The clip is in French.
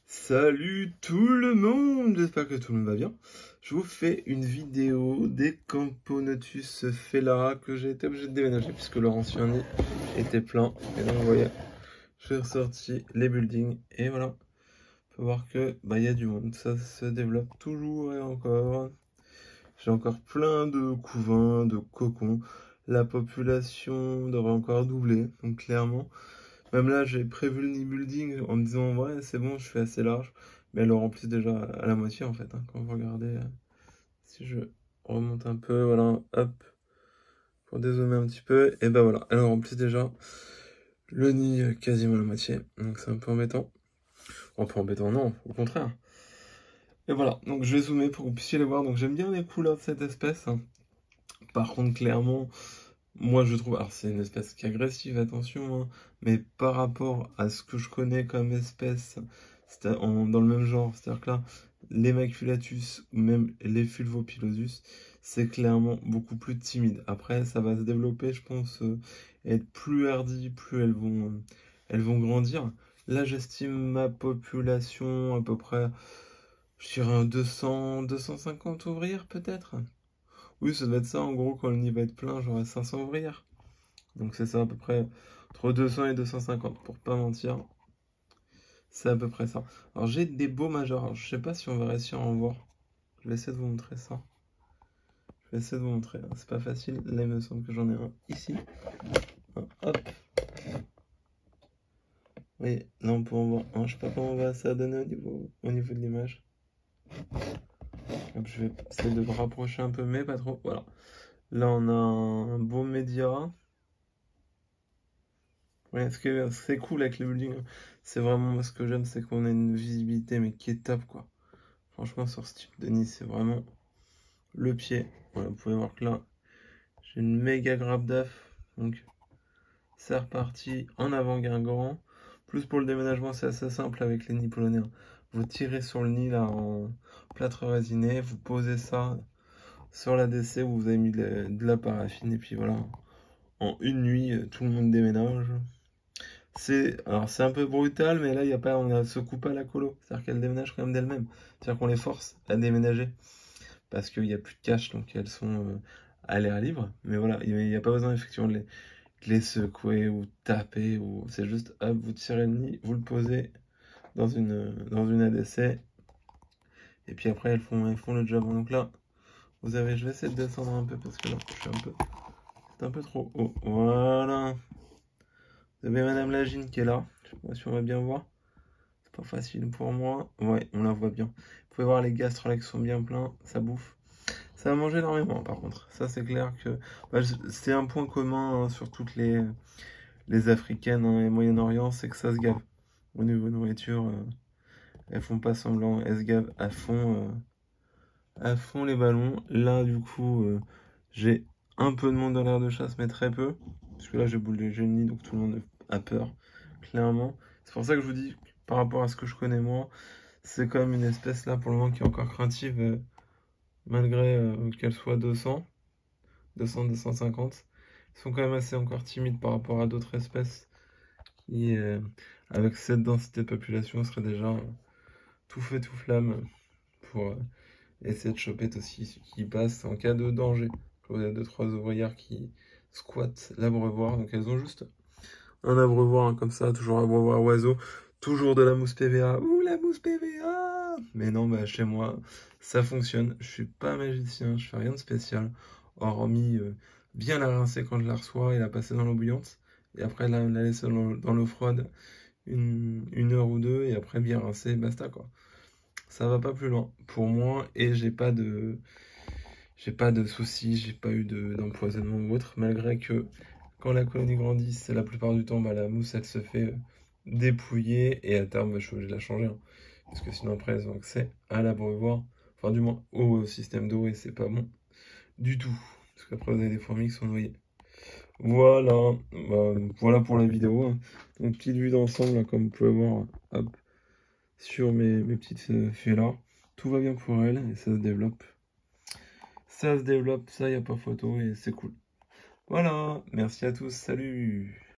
Salut tout le monde, j'espère que tout le monde va bien. Je vous fais une vidéo des Camponotus Fellara que j'ai été obligé de déménager puisque leur ancien nid était plein. Et donc vous voyez, j'ai ressorti les buildings et voilà. On peut voir que y a du monde, ça se développe toujours et encore. J'ai encore plein de couvains, de cocons. La population devrait encore doubler, donc clairement. Même là, j'ai prévu le nid building en me disant, ouais, c'est bon, je suis assez large. Mais elle le remplit déjà à la moitié, en fait. Quand vous regardez, si je remonte un peu, voilà, hop, pour dézoomer un petit peu, et ben voilà, elle remplit déjà le nid quasiment à la moitié. Donc c'est un peu embêtant. Un peu embêtant, non, au contraire. Et voilà, donc je vais zoomer pour que vous puissiez les voir. Donc j'aime bien les couleurs de cette espèce. Par contre, clairement, moi je trouve, alors c'est une espèce qui est agressive, attention, hein, mais par rapport à ce que je connais comme espèce dans le même genre, c'est-à-dire que là, les Maculatus ou même les Fulvopilosus, c'est clairement beaucoup plus timide. Après, ça va se développer, je pense, être plus hardi, plus elles vont grandir. Là, j'estime ma population à peu près, je dirais un 200, 250 ouvrières peut-être. Oui, ça doit être ça, en gros, quand le nid va être plein, j'aurai 500 ouvrières. Donc c'est ça à peu près, entre 200 et 250, pour pas mentir. C'est à peu près ça. Alors j'ai des beaux majeurs, alors, je sais pas si on va réussir à en voir. Je vais essayer de vous montrer ça. Je vais essayer de vous montrer, hein. C'est pas facile, là il me semble que j'en ai un ici. Hop. Oui, là on peut en voir un, je sais pas comment ça va donner au niveau de l'image. Hop, je vais essayer de me rapprocher un peu, mais pas trop, voilà. Là on a un beau média. Ouais, ce que c'est cool avec les buildings, c'est vraiment moi ce que j'aime, c'est qu'on a une visibilité mais qui est top quoi. Franchement sur ce type de nid, c'est vraiment le pied. Voilà, vous pouvez voir que là, j'ai une méga grappe d'AF. Donc c'est reparti en avant Guingamp. Plus pour le déménagement, c'est assez simple avec les nids polonais. Vous tirez sur le nid là en plâtre résiné, vous posez ça sur la DC où vous avez mis de la paraffine et puis voilà. En une nuit, tout le monde déménage. C'est un peu brutal, mais là, il y a pas, on ne se coupe pas la colo. C'est-à-dire qu'elles déménagent quand même d'elles-mêmes. C'est-à-dire qu'on les force à déménager. Parce qu'il n'y a plus de cash, donc elles sont à l'air libre. Mais voilà, il n'y a pas besoin effectivement de les secouer ou taper. C'est juste, hop, vous tirez le nid, vous le posez dans une ADC. Et puis après, elles font le job. Donc là, vous avez, je vais essayer de descendre un peu parce que là, je suis un peu, c'est un peu trop haut. Voilà. Vous avez Madame Lagine qui est là. Je sais pas si on va bien voir. C'est pas facile pour moi. Ouais, on la voit bien. Vous pouvez voir les gastrolex sont bien pleins, ça bouffe. Ça va manger énormément par contre. Ça c'est clair que c'est un point commun hein, sur toutes les africaines hein, et Moyen-Orient, c'est que ça se gave. Au niveau nourriture, elles font pas semblant, elles se gavent à fond les ballons. Là du coup, j'ai un peu de monde dans l'air de chasse, mais très peu. Parce que là j'ai boule de génie, donc tout le monde a peur, clairement. C'est pour ça que je vous dis, par rapport à ce que je connais moi, c'est quand même une espèce là pour le moment qui est encore craintive, malgré qu'elle soit 200, 250. Ils sont quand même assez encore timides par rapport à d'autres espèces qui, avec cette densité de population, seraient déjà tout feu tout flamme pour essayer de choper aussi ce qui passe en cas de danger. Il y a 2-3 ouvrières qui squattent l'abreuvoir, donc elles ont juste un abreuvoir hein, comme ça, toujours abreuvoir oiseau, toujours de la mousse PVA. Ouh la mousse PVA! Mais non, bah chez moi, ça fonctionne. Je suis pas magicien, je fais rien de spécial, hormis bien la rincer quand je la reçois et la passer dans l'eau bouillante. Et après la laisser dans l'eau froide une heure ou deux et après bien rincer, basta quoi. Ça va pas plus loin pour moi et j'ai pas de soucis, j'ai pas eu d'empoisonnement ou autre, malgré que quand la colonie grandit, c'est la plupart du temps, la mousse, elle se fait dépouiller et à terme, je suis obligé de la changer. Hein, parce que sinon, après, elles ont accès à l'abreuvoir, enfin, du moins, au système d'eau et c'est pas bon du tout. Parce qu'après, vous avez des fourmis qui sont noyées. Voilà, voilà pour la vidéo. Hein. Donc, petite vue d'ensemble, comme vous pouvez voir, hop, sur mes petites fées là. Tout va bien pour elles et ça se développe. Ça se développe, ça, y a pas photo et c'est cool. Voilà, merci à tous, salut!